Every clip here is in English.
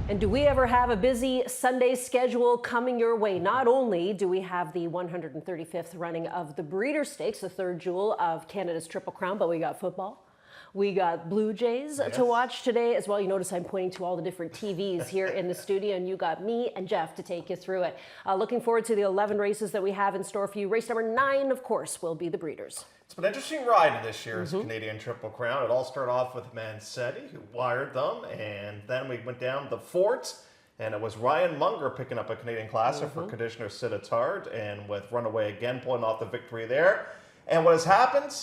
And do we ever have a busy Sunday schedule coming your way? Not only do we have the 135th running of the Breeders' Stakes, the third jewel of Canada's Triple Crown, but we got football. We got Blue Jays to watch today as well. You notice I'm pointing to all the different TVs here in the studio, and you got me and Jeff to take you through it. Looking forward to the 11 races that we have in store for you. Race number 9, of course, will be the Breeders'. It's been an interesting ride this year's Canadian Triple Crown. It all started off with Mancetti, who wired them, and then we went down the Fort, and it was Ryan Munger picking up a Canadian Classic for Conditioner Sittard, and with Runaway again pulling off the victory there. And what has happened?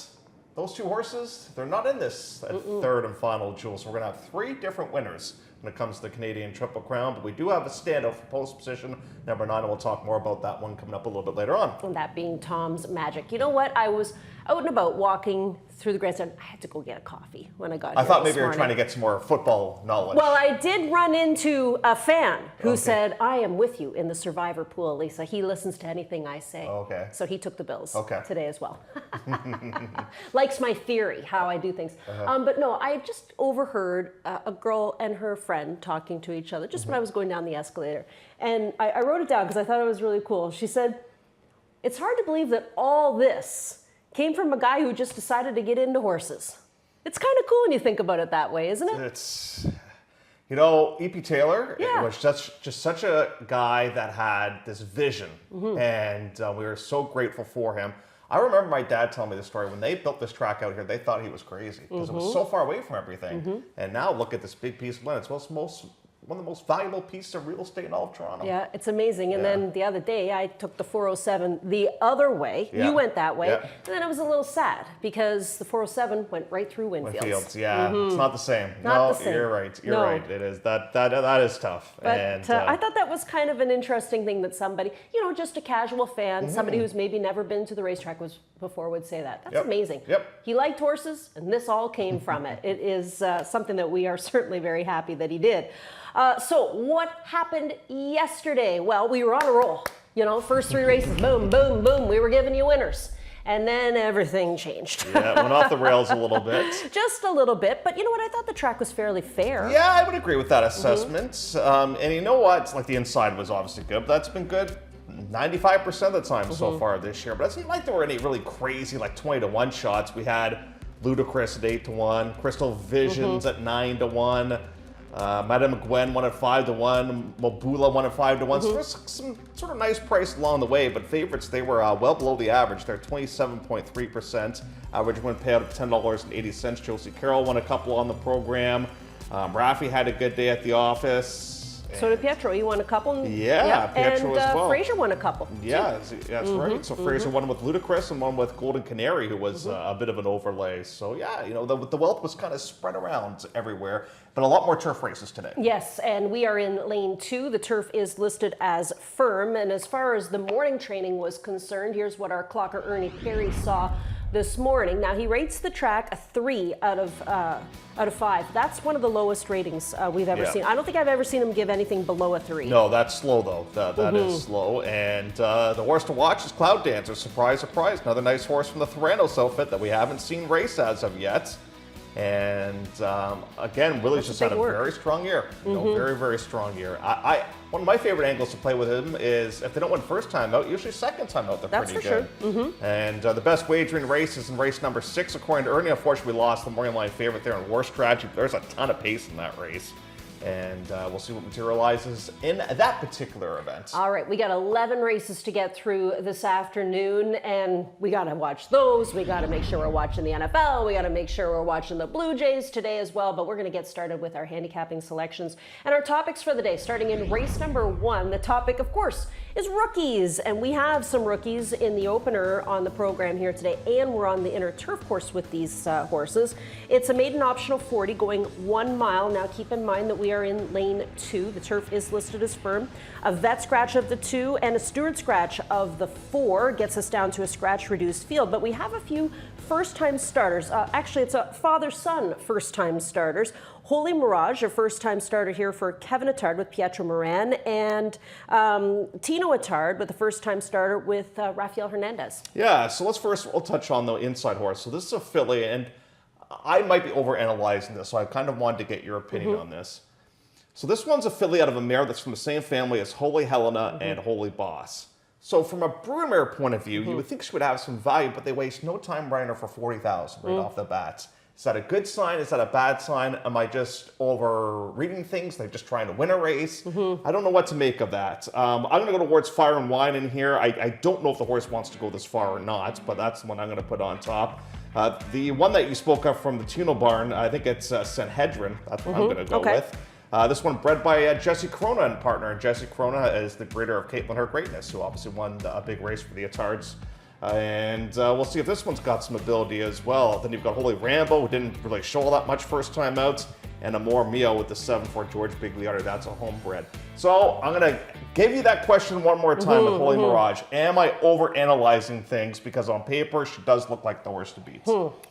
Those two horses, they're not in this third and final jewel, so we're going to have 3 different winners when it comes to the Canadian Triple Crown, but we do have a standout for post position number 9, and we'll talk more about that one coming up a little bit later on. And that being Tom's Magic. You know what? I was out and about walking through the grandstand. I had to go get a coffee when I got here. I thought maybe you were trying to get some more football knowledge. Well, I did run into a fan who said, I am with you in the survivor pool, Lisa. He listens to anything I say. Okay. So he took the bills today as well. Likes my theory, how I do things. But no, I just overheard a girl and her friend talking to each other just when I was going down the escalator. And I wrote it down because I thought it was really cool. She said, it's hard to believe that all this came from a guy who just decided to get into horses. It's kind of cool when you think about it that way, isn't it? It's, you know, E.P. Taylor was just such a guy that had this vision, and we were so grateful for him. I remember my dad telling me the story. When they built this track out here, they thought he was crazy because it was so far away from everything. And now look at this big piece of land. It's one of the most valuable pieces of real estate in all of Toronto. Yeah, it's amazing. And then the other day, I took the 407 the other way. You went that way. And then it was a little sad because the 407 went right through Winfields. It's not the same. Not the same. You're right. You're right. It is. That is tough. But I thought that was kind of an interesting thing that somebody, you know, just a casual fan, somebody who's maybe never been to the racetrack before would say that. That's amazing. He liked horses, and this all came from it. It is something that we are certainly very happy that he did. So what happened yesterday? Well, we were on a roll. You know, first 3 races, boom, boom, boom. We were giving you winners. And then everything changed. Yeah, it went off the rails a little bit. Just a little bit. But you know what? I thought the track was fairly fair. Yeah, I would agree with that assessment. And you know what? Like the inside was obviously good, but that's been good 95% of the time so far this year. But it seemed like there were any really crazy, like 20-1 shots. We had Ludicrous at 8-1, Crystal Visions at 9-1. Madame Gwen won at 5-1. Mobula won at 5-1. So there was some sort of nice price along the way, but favorites, they were well below the average. They're 27.3%. Average win payout of $10.80. Josie Carroll won a couple on the program. Rafi had a good day at the office. So did Pietro. He won a couple. Yeah, Pietro as well. Fraser won a couple. Yeah, that's right. So Fraser won with Ludacris and one with Golden Canary, who was a bit of an overlay. So yeah, you know, the wealth was kind of spread around everywhere, but a lot more turf races today. Yes, and we are in lane 2. The turf is listed as firm. And as far as the morning training was concerned, here's what our clocker Ernie Perry saw this morning. Now he rates the track a 3 out of 5. That's one of the lowest ratings we've ever seen. I don't think I've ever seen him give anything below a 3. No, that's slow though. That is slow. And the horse to watch is Cloud Dancer. Surprise, surprise. Another nice horse from the Theranos outfit that we haven't seen race as of yet. And again, Willie's just had a very strong year. You know, very, very strong year. One of my favorite angles to play with him is if they don't win first time out, usually second time out, they're pretty good. And the best wagering race is in race number 6, according to Ernie. Unfortunately, we lost the morning line favorite there in War Strategy. There's a ton of pace in that race. And we'll see what materializes in that particular event. All right, we got 11 races to get through this afternoon, and we got to watch those. We got to make sure we're watching the NFL. We got to make sure we're watching the Blue Jays today as well. But we're going to get started with our handicapping selections and our topics for the day. Starting in race number 1, the topic, of course, is rookies. And we have some rookies in the opener on the program here today, and we're on the inner turf course with these horses. It's a maiden optional 40 going 1 mile. Now keep in mind that we are in lane 2. The turf is listed as firm. A vet scratch of the 2 and a steward scratch of the 4 gets us down to a scratch reduced field. But we have a few first-time starters. Actually, it's a father-son first-time starters. Holy Mirage, a first-time starter here for Kevin Attard with Pietro Moran, and Tino Attard with the first-time starter with Rafael Hernandez. Yeah, so we'll touch on the inside horse. So this is a filly, and I might be overanalyzing this, so I kind of wanted to get your opinion on this. So this one's a filly out of a mare that's from the same family as Holy Helena and Holy Boss. So from a broodmare point of view, you would think she would have some value, but they waste no time running her for 40,000 right off the bat. Is that a good sign? Is that a bad sign? Am I just over-reading things? They're just trying to win a race? I don't know what to make of that. I'm going to go towards Fire and Wine in here. I don't know if the horse wants to go this far or not, but that's the one I'm going to put on top. The one that you spoke of from the Tuno Barn, I think it's Sanhedrin. That's what I'm going to go with. This one bred by Jesse Corona and partner. And Jesse Corona is the breeder of Caitlin Her Greatness, who obviously won a big race for the Attards. And we'll see if this one's got some ability as well. Then you've got Holy Rambo, who didn't really show all that much first time out. And Amor Mio with the 7-4 George Bigliotti. That's a homebred. So I'm going to give you that question one more time with Holy Mirage. Am I overanalyzing things? Because on paper, she does look like the horse to beat.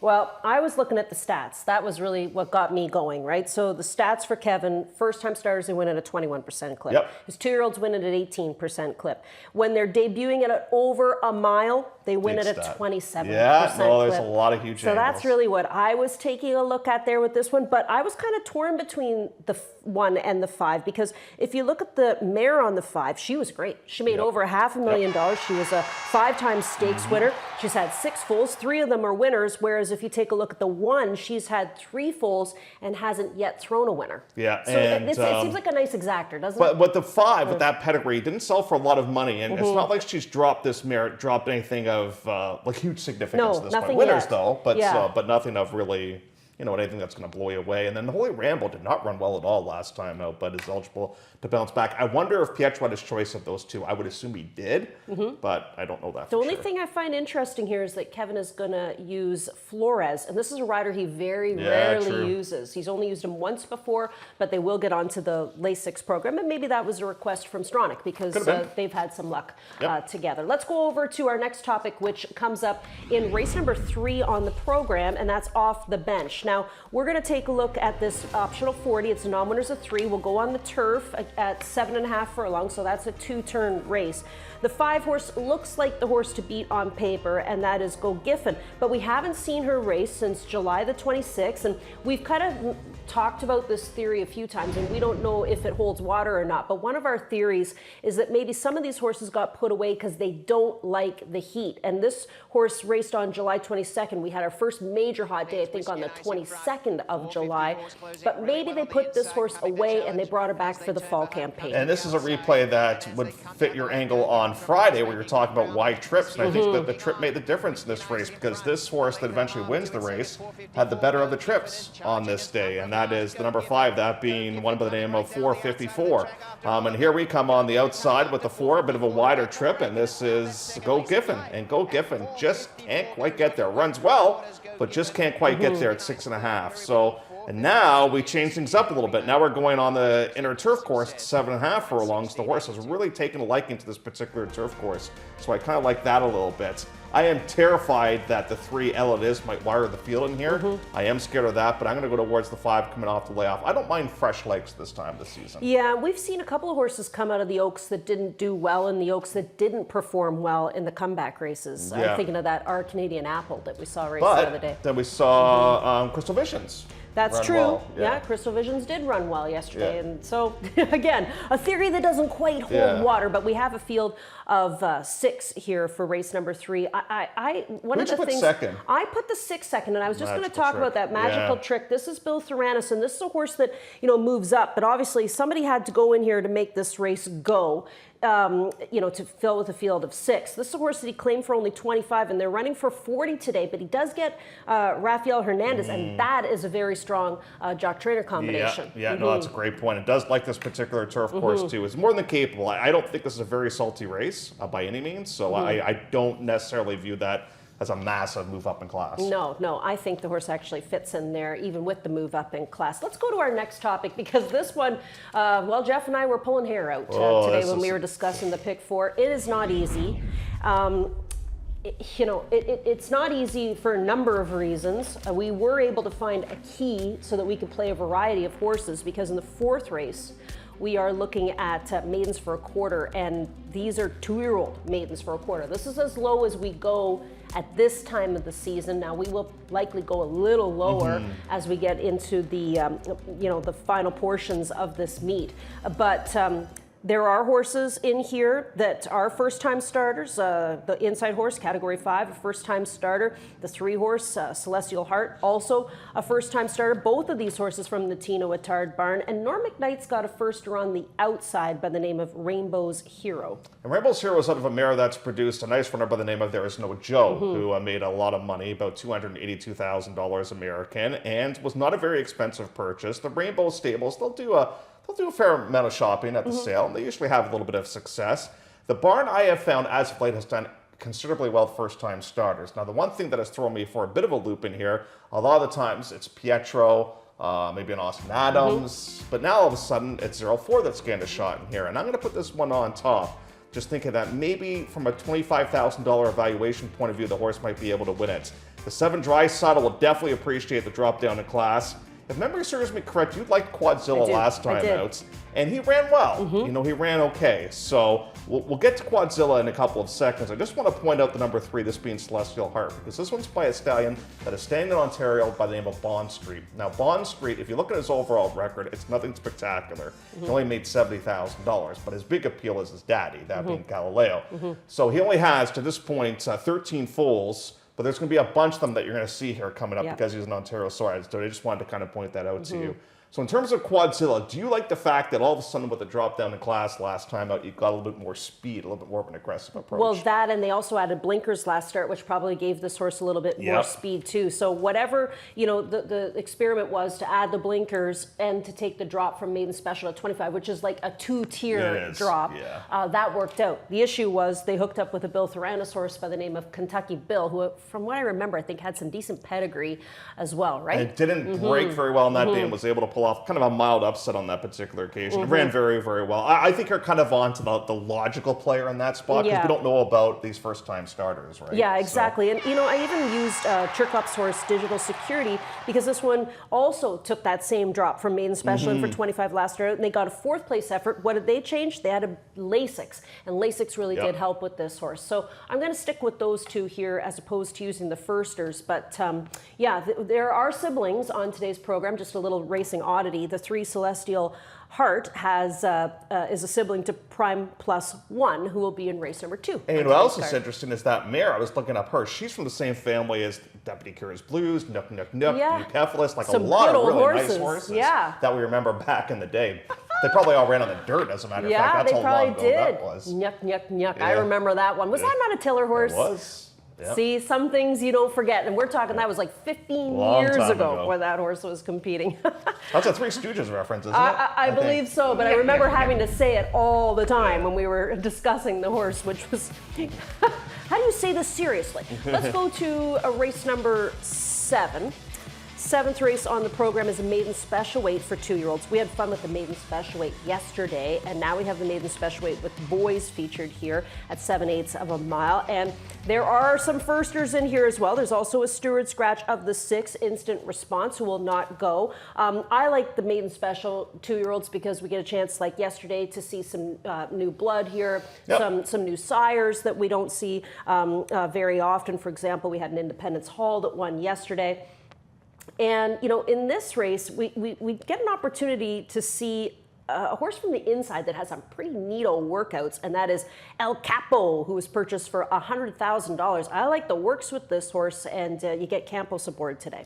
Well, I was looking at the stats. That was really what got me going, right? So the stats for Kevin, first-time starters, they win at a 21% clip. Yep. His 2-year-olds win at an 18% clip. When they're debuting at over a mile, they win at a 27% Yeah, no, clip. there's a lot of huge So angles. that's really what I was taking a look at there with this one. But I was kind of torn between the 1 and the 5, because if you look at the mare on the 5, she was great. She made over $500,000. She was a 5-time stakes winner. She's had 6 foals, 3 of them are winners. Whereas if you take a look at the 1, she's had 3 foals and hasn't yet thrown a winner. Yeah, So and it seems like a nice exactor, doesn't it? But the 5 with that pedigree didn't sell for a lot of money, and it's not like she's dropped this mare, dropped anything of like huge significance at this point. nothing Winners yet. though, but Yeah. but nothing of really, anything that's going to blow you away. And then the Holy Rambo did not run well at all last time out, but is eligible to bounce back. I wonder if Pietro had his choice of those two. I would assume he did, but I don't know that The for only sure. thing I find interesting here is that Kevin is going to use Flores, and this is a rider he very rarely true. uses. He's only used him once before, but they will get onto the Lasix program, and maybe that was a request from Stronach because they've had some luck together. Let's go over to our next topic, which comes up in race number 3 on the program, and that's Off the Bench. Now, we're going to take a look at this optional 40. It's a non-winners of 3. We'll go on the turf at 7.5 furlongs, so that's a 2-turn race. The 5 horse looks like the horse to beat on paper, and that is Go Giffen. But we haven't seen her race since July the 26th, and we've kind of talked about this theory a few times, and we don't know if it holds water or not. But one of our theories is that maybe some of these horses got put away because they don't like the heat. And this horse raced on July 22nd. We had our first major hot day, I think, on the 22nd of July. But maybe they put this horse away and they brought her back for the fall campaign. And this is a replay that would fit your angle on Friday, where you're talking about wide trips. And I think that the trip made the difference in this race, because this horse that eventually wins the race had the better of the trips on this day. And that is the number 5, that being one by the name of 454. And here we come on the outside with the 4, a bit of a wider trip. And this is Go Giffen. And Go Giffen just can't quite get there. Runs well, but just can't quite get there at 6.5. So, and now we change things up a little bit. Now we're going on the inner turf course at 7.5 furlongs. The horse has really taken a liking to this particular turf course, so I kind of like that a little bit. I am terrified that the 3 Ella It Is might wire the field in here. I am scared of that, but I'm going to go towards the 5 coming off the layoff. I don't mind fresh legs this time this season. Yeah, we've seen a couple of horses come out of the Oaks that didn't do well and the Oaks that didn't perform well in the comeback races. Yeah. I'm thinking of that Our Canadian Apple that we saw race the other day. But then we saw Crystal Visions. That's run true. well. Yeah, Crystal Visions did run well yesterday. And so, again, a theory that doesn't quite hold water, but we have a field of 6 here for race number 3. One of the things, second? I put the 6 second, and I was just going to Magical talk Trick. about that magical trick. This is Bill Theranis, and this is a horse that, moves up, but obviously somebody had to go in here to make this race go. To fill with a field of 6. This is a horse that he claimed for only 25, and they're running for 40 today, but he does get Rafael Hernandez, and that is a very strong jock-trainer combination. No, that's a great point. It does like this particular turf course, too. It's more than capable. I don't think this is a very salty race by any means, so I don't necessarily view that as a massive move up in class. No, I think the horse actually fits in there, even with the move up in class. Let's go to our next topic, because this one, Jeff and I were pulling hair out today when we were discussing the pick 4. It is not easy. It's not easy for a number of reasons. We were able to find a key so that we could play a variety of horses, because in the 4th race, we are looking at maidens for a quarter, and these are 2-year-old maidens for a quarter. This is as low as we go at this time of the season. Now we will likely go a little lower as we get into the the final portions of this meet, but there are horses in here that are first-time starters. The inside horse, Category 5, a first-time starter. The 3-horse, Celestial Heart, also a first-time starter. Both of these horses from the Tino Attard barn. And Norm McKnight's got a firster on the outside by the name of Rainbow's Hero. And Rainbow's Hero is out of a mare that's produced a nice runner by the name of There Is No Joe, who made a lot of money, about $282,000 American, and was not a very expensive purchase. The Rainbow Stables, they'll do a fair amount of shopping at the sale, and they usually have a little bit of success. The barn, I have found, as of late, has done considerably well first-time starters. Now, the one thing that has thrown me for a bit of a loop in here, a lot of the times it's Pietro, maybe an Austin Adams, but now all of a sudden it's 04 that's gained a shot in here, and I'm going to put this one on top, just thinking that maybe from a $25,000 evaluation point of view, the horse might be able to win it. The 7 Dry Saddle will definitely appreciate the drop down in class. If memory serves me correct, you liked Quadzilla last time out, and he ran well. He ran okay. So we'll get to Quadzilla in a couple of seconds. I just want to point out the number 3, this being Celestial Heart, because this one's by a stallion that is staying in Ontario by the name of Bond Street. Now, Bond Street, if you look at his overall record, it's nothing spectacular. He only made $70,000, but his big appeal is his daddy, that being Galileo. So he only has, to this point, 13 foals. But there's going to be a bunch of them that you're going to see here coming up because he's an Ontario sire. So I just wanted to kind of point that out to you. So in terms of Quadzilla, do you like the fact that all of a sudden with the drop down in class last time out, you got a little bit more speed, a little bit more of an aggressive approach? Well, that, and they also added blinkers last start, which probably gave this horse a little bit more speed too. So whatever, the experiment was to add the blinkers and to take the drop from Maiden Special at 25, which is like a 2-tier drop. That worked out. The issue was they hooked up with a Bill Theranos horse by the name of Kentucky Bill, who, from what I remember, I think had some decent pedigree as well, right? And it didn't break very well on that day and was able to pull off kind of a mild upset on that particular occasion. It ran very, very well. I think you're kind of on to the logical player in that spot because we don't know about these first-time starters, right? Yeah, exactly. So. And, I even used Chirkop's horse, Digital Security, because this one also took that same drop from Maiden Special in for 25 last start, and they got a 4th-place effort. What did they change? They had a Lasix, and Lasix really did help with this horse. So I'm going to stick with those 2 here as opposed to using the firsters. But, there are siblings on today's program, just a little racing oddity. The 3 Celestial Heart is a sibling to Prime Plus One, who will be in race number 2. And what else is interesting is that mare, I was looking up her, she's from the same family as Deputy Curious Blues, Nook, Bucephalus, like some a lot of really horses. nice horses that we remember back in the day. They probably all ran on the dirt, as a matter of fact. That's how long ago that was. I remember that one. Was that not a tiller horse? It was. Yep. See, some things you don't forget. And we're talking, that was like 15 years ago when that horse was competing. That's a Three Stooges reference, isn't it? I believe so, but I remember having to say it all the time when we were discussing the horse, which was, how do you say this seriously? Let's go to race number 7. 7th race on the program is a maiden special weight for 2-year-olds. We had fun with the maiden special weight yesterday, and now we have the maiden special weight with boys featured here at 7/8 of a mile. And there are some firsters in here as well. There's also a steward scratch of the 6 Instant Response, who will not go. I like the maiden special 2-year-olds because we get a chance, like yesterday, to see some new blood here, some new sires that we don't see very often. For example, we had an Independence Hall that won yesterday. And, in this race, we get an opportunity to see a horse from the inside that has some pretty neato workouts, and that is El Capo, who was purchased for $100,000. I like the works with this horse, and you get Campos aboard today.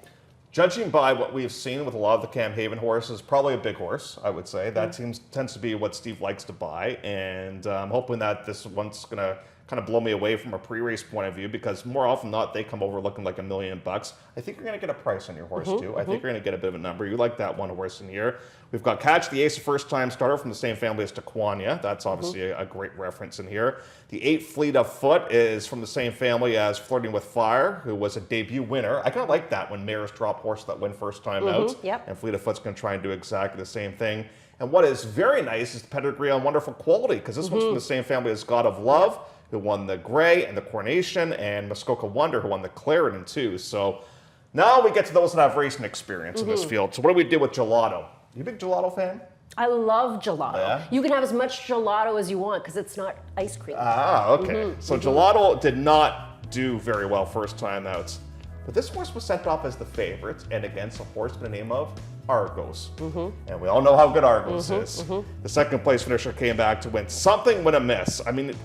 Judging by what we've seen with a lot of the Cam Haven horses, probably a big horse, I would say. That tends to be what Steve likes to buy, and I'm hoping that this one's going to kind of blow me away from a pre-race point of view, because more often than not, they come over looking like $1 million. I think you're going to get a price on your horse, too. I think you're going to get a bit of a number. You like that one horse in here. We've got Catch the Ace, a first-time starter from the same family as Taquania. That's obviously a great reference in here. The 8 Fleet of Foot is from the same family as Flirting with Fire, who was a debut winner. I kind of like that when mares drop horses that win first time out. And Fleet of Foot's going to try and do exactly the same thing. And what is very nice is the pedigree on Wonderful Quality, because this one's from the same family as God of Love, who won the Grey and the Coronation, and Muskoka Wonder, who won the Clarendon too. So now we get to those that have racing experience in this field. So what do we do with gelato? You a big gelato fan? I love gelato. Yeah? You can have as much gelato as you want because it's not ice cream. Ah, okay. So gelato did not do very well first time outs. But this horse was sent off as the favorite and against a horse by the name of Argos. And we all know how good Argos is. The second place finisher came back to win something with a miss. I mean,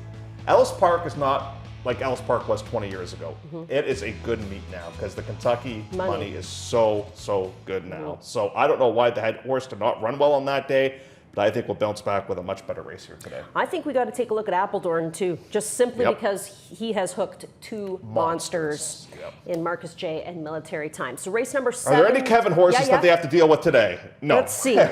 Ellis Park is not like Ellis Park was 20 years ago. It is a good meet now because the Kentucky money is so good now. So I don't know why the head horse did not run well on that day, but I think we'll bounce back with a much better race here today. I think we got to take a look at Appledorn too, just simply because he has hooked two monsters in Marcus J and Military Time. So race number 7. Are there any Kevin horses that they have to deal with today? No. Let's see. No.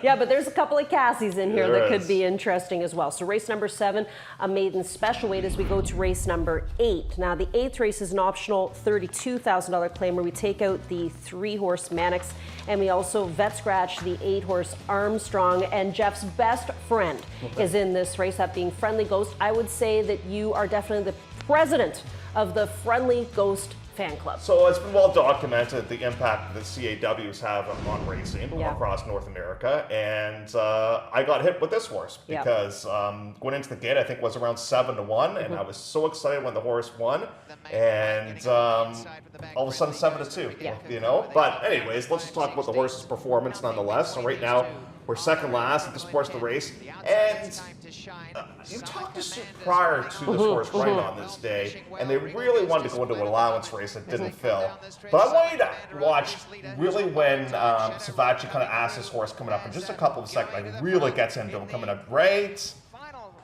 Yeah, but there's a couple of Cassies in here that could be interesting as well. So race number 7, a maiden special weight as we go to race number 8. Now the 8th race is an optional $32,000 claim where we take out the 3-horse Mannix and we also vet scratch the 8-horse Armstrong, and Jeff's best friend is in this race, that being Friendly Ghost. I would say that you are definitely the president of the Friendly Ghost fan club. So it's been well documented the impact that the CAWs have on racing across North America, and I got hit with this horse because going into the gate I think was around 7-1, and I was so excited when the horse won, and all of a sudden 7-2. You know. But anyways, let's just talk about the horse's performance nonetheless. So right now we're second last at this portion of the race, and you talked to Sue prior to this horse running on this day, and they really wanted to go into an allowance race that didn't fill. But I want you to watch really when Savachi kind of asks his horse coming up in just a couple of seconds, like really gets into him coming up right.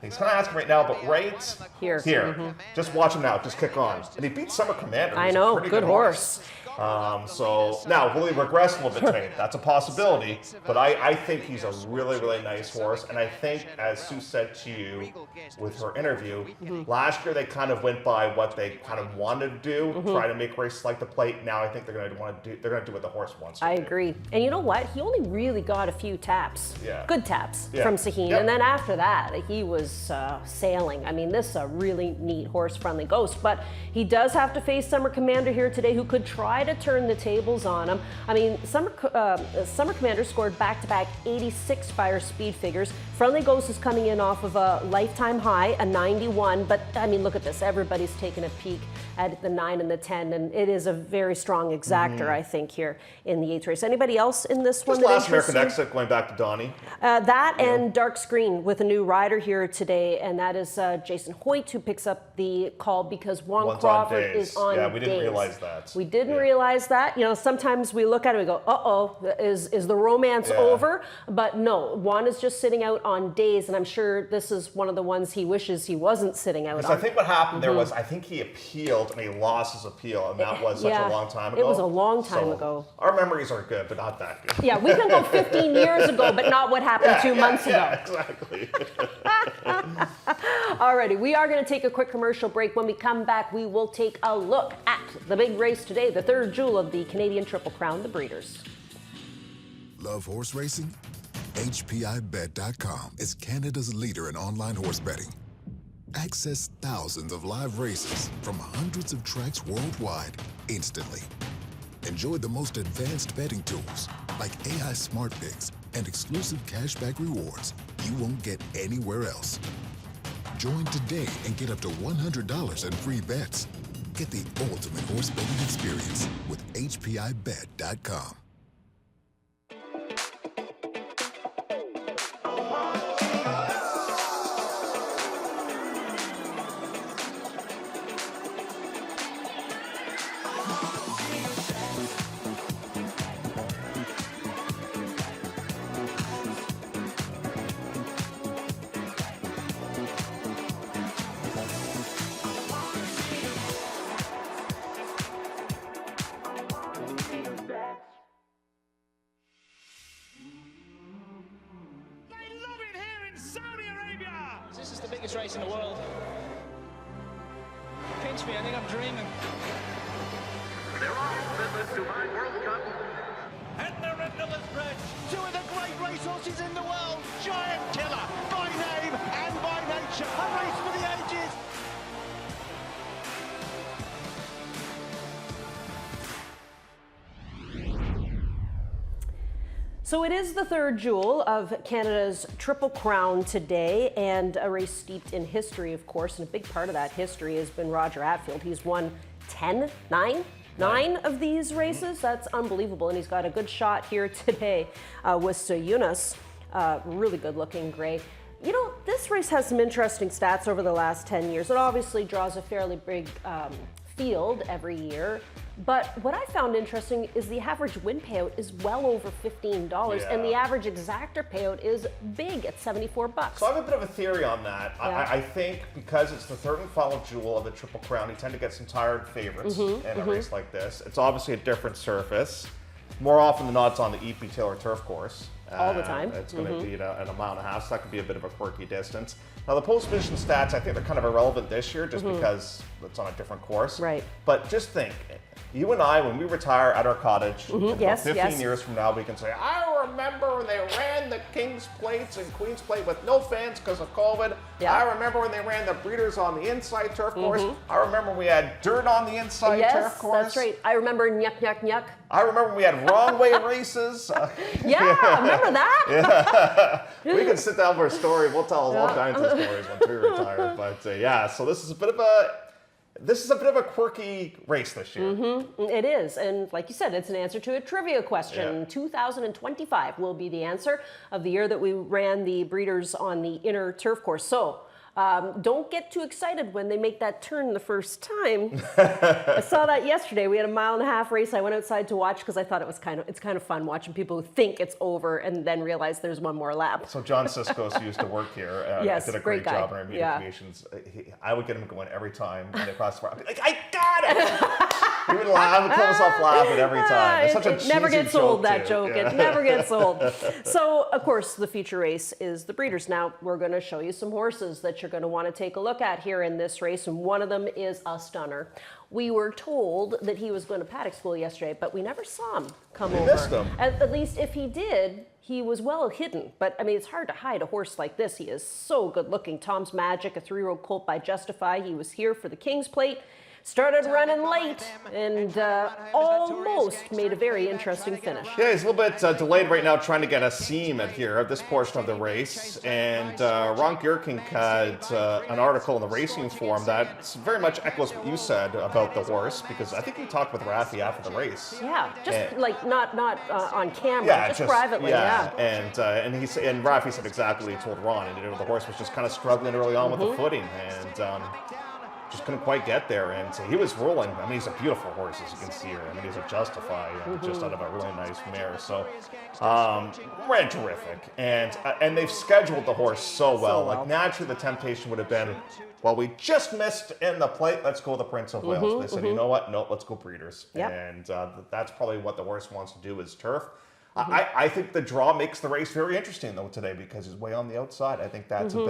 He's kind of asking right now, but right here. Just watch him now. Just kick on. And he beat Summer Commander. I know. Good horse. So now, will he regress a little bit today? That's a possibility, but I think he's a really nice horse, and I think, as Sue said to you with her interview, last year they kind of went by what they kind of wanted to do, try to make races like the plate. Now I think they're going to do what the horse wants to do. I agree. And you know what? He only really got a few taps, good taps from Sahin, and then after that he was sailing. I mean, this is a really neat horse, Friendly Ghost, but he does have to face Summer Commander here today, who could try to turn the tables on him. I mean, Summer Commander scored back-to-back 86 fire speed figures. Friendly Ghost is coming in off of a lifetime high, a 91, but I mean, look at this. Everybody's taking a peek at the 9 and the 10, and it is a very strong exactor, I think, here in the 8th race. Anybody else in this one? Just last American Exit, going back to Donnie. That and Dark Screen with a new rider here today, and that is Jason Hoyt, who picks up the call because Juan Crawford is on days. Yeah, we didn't realize that. We didn't realize that. You know, sometimes we look at it and we go, uh-oh, is the romance over? But no, Juan is just sitting out on days, and I'm sure this is one of the ones he wishes he wasn't sitting out on. I think what happened there was, I think he appealed and he lost his appeal, and that was such a long time ago. It was a long time ago. Our memories are good, but not that good. Yeah, we can go 15 years ago, but not what happened 2 months ago. Yeah, exactly. Alrighty, we are going to take a quick commercial break. When we come back, we will take a look at the big race today, the third jewel of the Canadian Triple Crown, the Breeders. Love horse racing? HPIBet.com is Canada's leader in online horse betting. Access thousands of live races from hundreds of tracks worldwide instantly. Enjoy the most advanced betting tools like AI Smart Picks and exclusive cashback rewards you won't get anywhere else. Join today and get up to $100 in free bets. Get the ultimate horse betting experience with HPIBet.com. Race in the world. Pinch me, I think I'm dreaming. They're off to the Dubai World Cup. And they're into the stretch. Two of the great racehorses in the world. Giant Killer, by name and by nature. A race for the ages. So it is the third jewel of Canada's Triple Crown today, and a race steeped in history, of course, and a big part of that history has been Roger Attfield. He's won 9 of these races. That's unbelievable, and he's got a good shot here today with Sayunas. Really good looking gray. You know, this race has some interesting stats over the last 10 years. It obviously draws a fairly big field every year. But what I found interesting is the average win payout is well over $15, and the average exactor payout is big at $74. So I have a bit of a theory on that. Yeah. I think because it's the third and final jewel of the Triple Crown, you tend to get some tired favorites in a race like this. It's obviously a different surface. More often than not, it's on the E.P. Taylor turf course. All the time. It's going to be at a mile and a half, so that could be a bit of a quirky distance. Now, the post-position stats, I think they're kind of irrelevant this year just because it's on a different course. Right. But just think, you and I, when we retire at our cottage, about Yes, 15 years from now, we can say, I remember when they ran the King's Plates and Queen's Plate with no fans because of COVID. Yeah. I remember when they ran the Breeders on the inside turf course. I remember when we had dirt on the inside turf course. Yes, that's right. I remember Nyuk Nyuk Nyuk. I remember when we had wrong way races. Yeah, remember that? We can sit down for a story. We'll tell all kinds of stories once we retire. But yeah, so this is a bit of a quirky race this year. It is, and like you said, it's an answer to a trivia question. Yeah. 2025 will be the answer of the year that we ran the Breeders on the inner turf course. So don't get too excited when they make that turn the first time. I saw that yesterday. We had a 1.5 mile race. I went outside to watch because I thought it's kind of fun watching people who think it's over and then realize there's one more lap. So John Siskos, who used to work here, Yes, did a great great job guy. in our media communications. I would get him going every time and across the front. I'd be like, I got it! He would laugh, would close off laughing every time. It's such a It never cheesy gets old, joke, that too. joke. Yeah. It never gets old. So, of course, the feature race is the Breeders. Now, we're going to show you some horses that you're going to want to take a look at here in this race, and one of them is a stunner. We were told that he was going to paddock school yesterday, but we never saw him come over. Missed him. At least if he did, he was well hidden. But, I mean, it's hard to hide a horse like this. He is so good looking. Tom's Magic, a 3-year-old colt by Justify. He was here for the King's Plate. Started running late and almost made a very interesting finish. Yeah, he's a little bit delayed right now trying to get a seam at here at this portion of the race. And Ron Gierking had an article in the Racing Forum that very much echoes what you said about the horse, because I think we talked with Rafi after the race. Yeah, just like not on camera, just privately. Yeah. And Rafi said exactly what he told Ron. And the horse was just kind of struggling early on with the footing, and just couldn't quite get there, and he was rolling. I mean, he's a beautiful horse, as you can see here. I mean, he's a Justify, just out of a really nice mare. So, ran terrific, and they've scheduled the horse so well. Like, naturally, the temptation would have been, well, we just missed in the plate. Let's go the Prince of Wales. They said, you know what? No, let's go Breeders. Yep. And that's probably what the horse wants to do is turf. I think the draw makes the race very interesting though today because he's way on the outside. I think that's a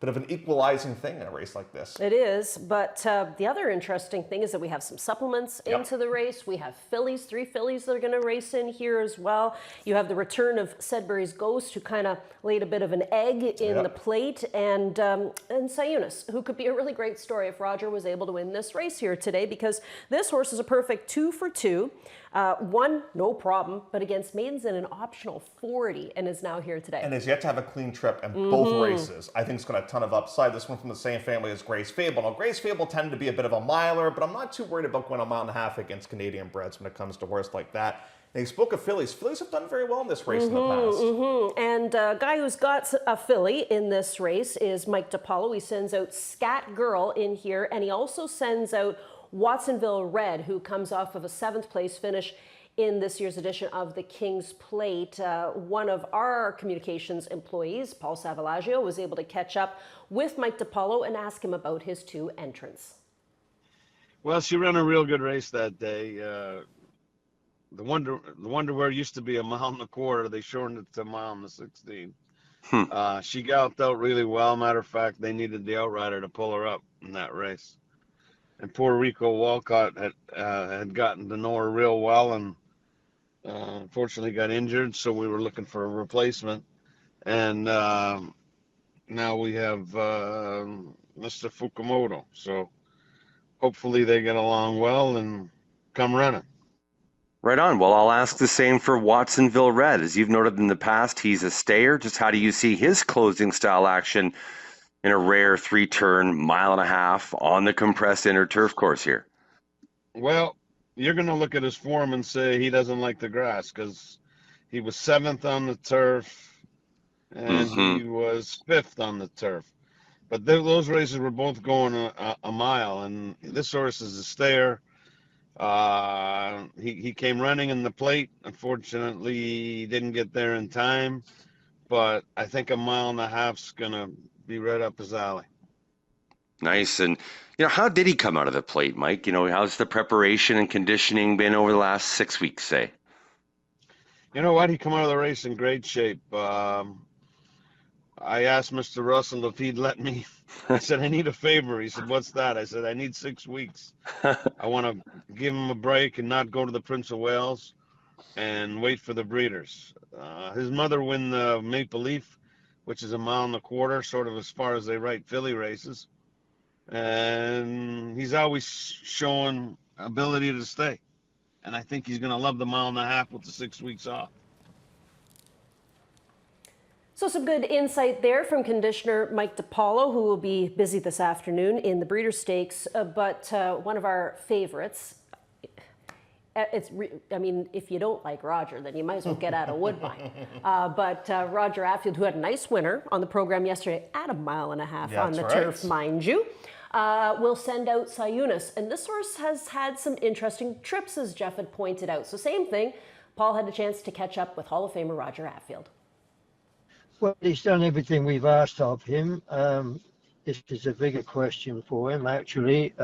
bit of an equalizing thing in a race like this. It is, but the other interesting thing is that we have some supplements into the race. We have fillies, 3 fillies that are going to race in here as well. You have the return of Sedbury's Ghost, who kind of laid a bit of an egg in the plate, and Sayunas, who could be a really great story if Roger was able to win this race here today, because this horse is a perfect 2 for 2. 1, no problem, but against maidens in an optional 40, and is now here today. And has yet to have a clean trip in both races. I think it's got a ton of upside. This one from the same family as Grace Fable. Now, Grace Fable tended to be a bit of a miler, but I'm not too worried about going 1.5 miles against Canadian breds when it comes to horse like that. And he spoke of fillies. Fillies have done very well in this race in the past. And a guy who's got a filly in this race is Mike DiPaolo. He sends out Scat Girl in here, and he also sends out Watsonville Red, who comes off of a 7th place finish in this year's edition of the King's Plate. One of our communications employees, Paul Savalaggio, was able to catch up with Mike DiPaolo and ask him about his 2 entrants. Well, she ran a real good race that day. The Wonder used to be 1.25 miles. They shortened it to 1.16 miles. She galloped out really well. Matter of fact, they needed the outrider to pull her up in that race. And poor Rico Walcott had gotten to know her real well, and unfortunately got injured, so we were looking for a replacement. And now we have Mr. Fukumoto. So hopefully they get along well and come running. Right on. Well, I'll ask the same for Watsonville Red. As you've noted in the past, he's a stayer. Just how do you see his closing style action in a rare 3-turn, mile and a half on the compressed inner turf course here? Well, you're going to look at his form and say he doesn't like the grass because he was 7th on the turf and he was 5th on the turf. But those races were both going a mile, and this horse is a stayer. He came running in the plate. Unfortunately, he didn't get there in time, but I think a mile and a half's going to be right up his alley. Nice. And, how did he come out of the plate, Mike? How's the preparation and conditioning been over the last 6 weeks, say? You know what? He come out of the race in great shape. I asked Mr. Russell if he'd let me. I said, I need a favor. He said, what's that? I said, I need 6 weeks. I want to give him a break and not go to the Prince of Wales and wait for the breeders. His mother win the Maple Leaf, which is a mile and a quarter, sort of as far as they write filly races. And he's always showing ability to stay. And I think he's going to love the mile and a half with the 6 weeks off. So some good insight there from conditioner Mike DiPaolo, who will be busy this afternoon in the Breeders' Stakes. But one of our favorites, if you don't like Roger, then you might as well get out of Woodbine. But Roger Atfield, who had a nice winner on the program yesterday at a mile and a half on the turf, mind you, will send out Sayunas. And this horse has had some interesting trips, as Jeff had pointed out. So same thing, Paul had a chance to catch up with Hall of Famer Roger Atfield. Well, he's done everything we've asked of him. This is a bigger question for him, actually.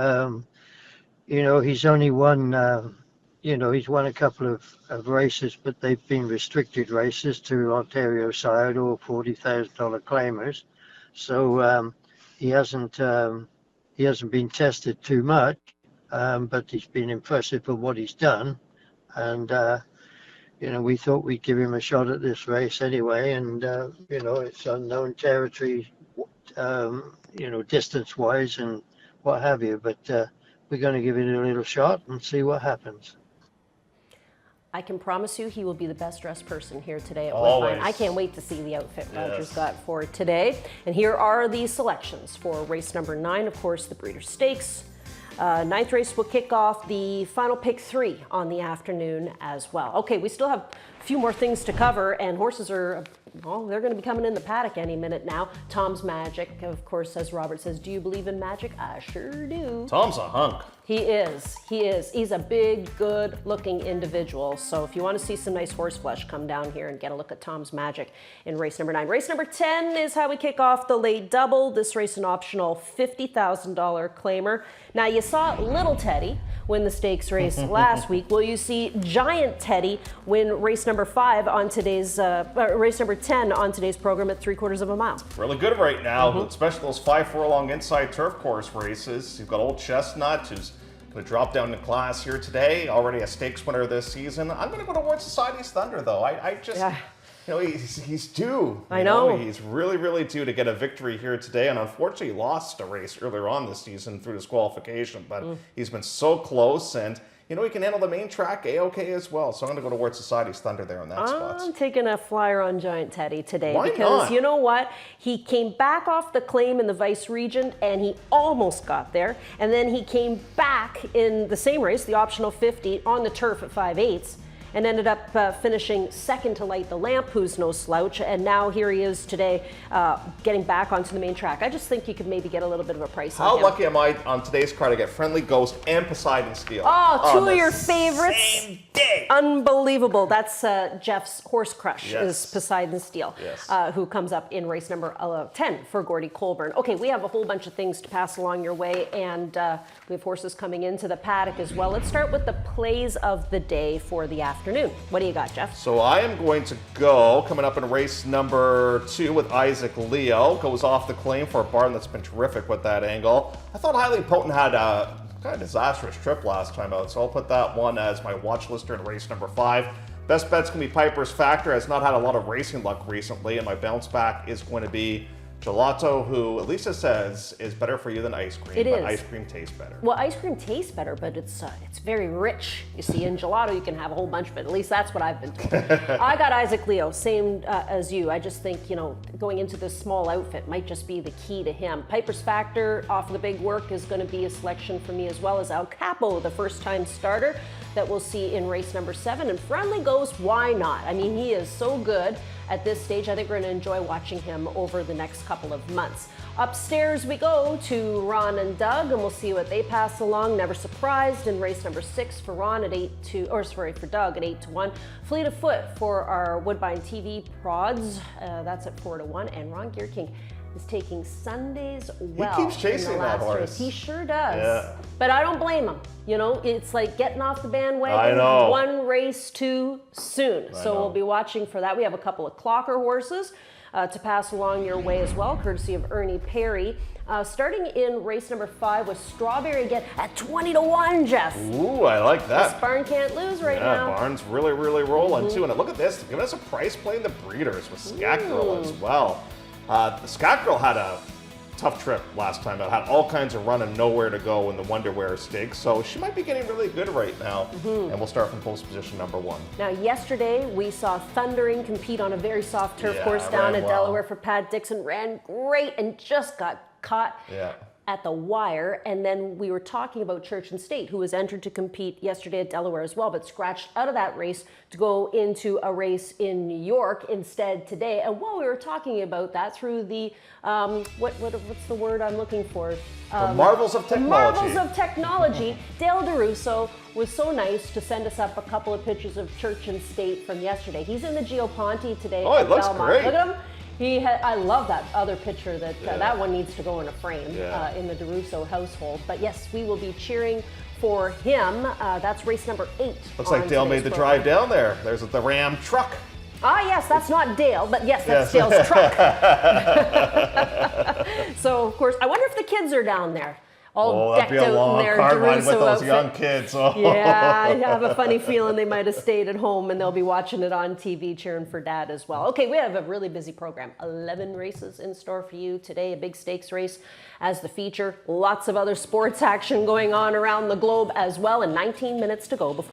He's only won, he's won a couple of races, but they've been restricted races to Ontario side or $40,000 claimers. So he hasn't been tested too much, but he's been impressive for what he's done. And we thought we'd give him a shot at this race anyway, and it's unknown territory, distance-wise and what have you. But we're going to give it a little shot and see what happens. I can promise you he will be the best dressed person here today at Woodbine. I can't wait to see the outfit Roger's got for today. And here are the selections for race number 9, of course, the Breeders' Stakes. 9th race will kick off the final pick 3 on the afternoon as well. Okay, we still have a few more things to cover, and horses are, they're going to be coming in the paddock any minute now. Tom's Magic, of course, as Robert says, do you believe in magic? I sure do. Tom's a hunk. He is. He's a big, good-looking individual. So if you want to see some nice horse flesh, come down here and get a look at Tom's Magic in race number 9. Race number 10 is how we kick off the late double. This race an optional $50,000 claimer. Now you saw Little Teddy win the stakes race last week. Will you see Giant Teddy win race number 5 on today's race number 10 on today's program at 3/4 of a mile? Really good right now, especially those 5 furlong inside turf course races. You've got Old Chestnut, who's going to drop down to class here today. Already a stakes winner this season. I'm going to go towards Society's Thunder, though. I just, he's due. I know. He's really, really due to get a victory here today. And unfortunately, he lost a race earlier on this season through disqualification. But he's been so close, and he can handle the main track A-OK as well. So I'm going to go towards Society's Thunder there on that spot. I'm taking a flyer on Giant Teddy today. Why because not? You know what? He came back off the claim in the Vice Regent, and he almost got there. And then he came back in the same race, the optional 50, on the turf at 5/8. And ended up finishing second to Light the Lamp, who's no slouch. And now here he is today, getting back onto the main track. I just think you could maybe get a little bit of a price on him. How lucky am I on today's card to get Friendly Ghost and Poseidon Steel? Oh, two of your favorites. Same day. Unbelievable. That's Jeff's horse crush, is Poseidon Steel, Yes. who comes up in race number 10 for Gordy Colburn. Okay, we have a whole bunch of things to pass along your way, and we have horses coming into the paddock as well. Let's start with the plays of the day for the afternoon. What do you got, Jeff? So I am going to go, coming up in race number 2 with Isaac Leo. Goes off the claim for a barn that's been terrific with that angle. I thought Highly Potent had a kind of disastrous trip last time out, so I'll put that one as my watch lister in race number 5. Best bet's going to be Piper's Factor. Has not had a lot of racing luck recently, and my bounce back is going to be Gelato, who Elisa says is better for you than ice cream, It but is. ice cream tastes better. Well, ice cream tastes better, but it's very rich. You see, in gelato, you can have a whole bunch of it. At least that's what I've been told. I got Isaac Leo, same as you. I just think, going into this small outfit might just be the key to him. Piper's Factor, off of the big work, is going to be a selection for me, as well as El Capo, the first-time starter that we'll see in race number 7. And Friendly goes, why not? I mean, he is so good at this stage. I think we're going to enjoy watching him over the next couple of months. Upstairs we go to Ron and Doug, and we'll see what they pass along. Never Surprised in race number 6 for Ron at for Doug at 8-1. Fleet of Foot for our Woodbine TV prods. That's at 4-1. And Ron Gear King is taking Sundays well. He keeps chasing that horse. Race. He sure does. Yeah. But I don't blame him. It's like getting off the bandwagon. I know. One race too soon. So we'll be watching for that. We have a couple of clocker horses to pass along your way as well, courtesy of Ernie Perry. Starting in race number 5 with Strawberry again at 20-1, Jeff. Ooh, I like that. This barn can't lose right now. Barn's really, really rolling too. And look at this, giving us a price playing the breeders with Scat Girl as well. The Scat Girl had a tough trip last time. It had all kinds of run and nowhere to go in the Wonderwear Stakes, so she might be getting really good right now. And we'll start from post position number 1. Now, yesterday we saw Thundering compete on a very soft turf course down ran at well. Delaware for Pat Dixon. Ran great and just got caught at the wire. And then we were talking about Church and State, who was entered to compete yesterday at Delaware as well, but scratched out of that race to go into a race in New York instead today. And while we were talking about that, through the what's the word I'm looking for? The marvels of technology. Marvels of technology. Dale DeRusso was so nice to send us up a couple of pictures of Church and State from yesterday. He's in the Gio Ponte today. Oh, it at looks Belmont. great. Look at him. I love that other picture. That one needs to go in a frame in the DeRusso household. But yes, we will be cheering for him. That's race number 8. Looks like Dale made the drive down there. There's the Ram truck. Ah, yes, that's not Dale, but yes, that's Dale's truck. So, of course, I wonder if the kids are down there. All decked that'd be a out long in their car ride DeRusso with those outfit. young kids. Oh. Yeah, I have a funny feeling they might have stayed at home and they'll be watching it on TV, cheering for Dad as well. Okay, we have a really busy program. 11 races in store for you today. A big stakes race as the feature. Lots of other sports action going on around the globe as well, and 19 minutes to go before